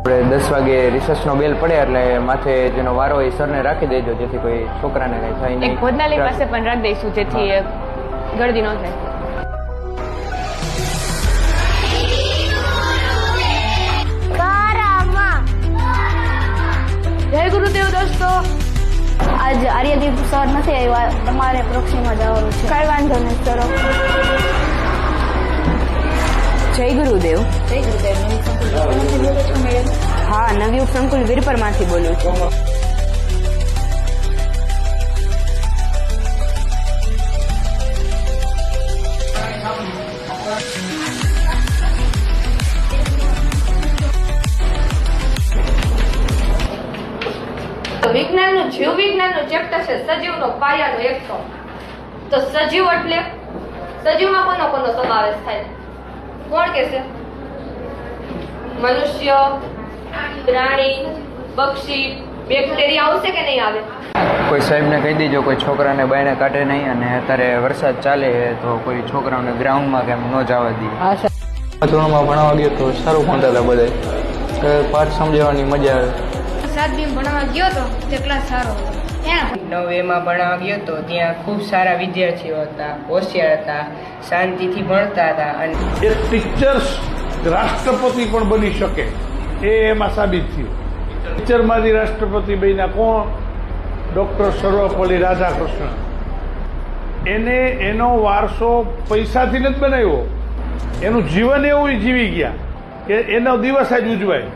આપણે 10 વાગે રિસર્ચનો બેલ પડે એટલે માથે જેનો વારો હોય સરને રાખી દેજો, જેથી કોઈ છોકરાને કંઈ થાય નહીં. એક ભોજનાલય પાસે પણ રાખી દઈશું, જેથી ગળદી ન થાય. જય ગુરુદેવ દોસ્તો, આજ આર્યદીપ સર નથી આવ્યા, તમારે પ્રોક્સીમાં જવાનું છે. કઈ વાંધો નહીં સર. જય ગુરુદેવ. જય ગુરુદેવ. હા, નવયુગ સંકુલ વીરપરમાંથી બોલું છું. વિજ્ઞાનનું જીવ વિજ્ઞાનનું ચેપ્ટર છે સજીવનો પાયાનો એકસો. તો સજીવ એટલે સજીવમાં કોનો કોનો સમાવેશ થાય? કોણ કહેશે? મનુષ્ય, પ્રાણી, પક્ષી, બેક્ટેરિયા આવશે કે નહીં આવે? કોઈ સાહેબને કહી દેજો કોઈ છોકરાને બાયણે કાઢે નહીં, અને અત્યારે વરસાદ ચાલે તો કોઈ છોકરાઓને ગ્રાઉન્ડમાં કેમ ન જવા દે. ધોરણમાં ભણાવવા ગયો તો સારું ભણતા હતા બધા, પાઠ સમજાવવાની મજા આવે. સાતમી ભણવા ગયો તો તે ક્લાસ સારો હતો. નવમાં ભણવા ગયો તો ત્યાં ખૂબ સારા વિદ્યાર્થીઓ હતા, હોશિયાર હતા, શાંતિથી ભણતા હતા. અને એક ટીચર્સ રાષ્ટ્રપતિ પણ બની શકે એ એમાં સાબિત થયું. ટીચરમાંથી રાષ્ટ્રપતિ બન્યા કોણ? ડૉક્ટર સર્વપલ્લી રાધાકૃષ્ણ. એને એનો વારસો પૈસાથી નથી બનાવ્યો, એનું જીવન એવું જીવી ગયા કે એનો દિવસ જ ઉજવાય.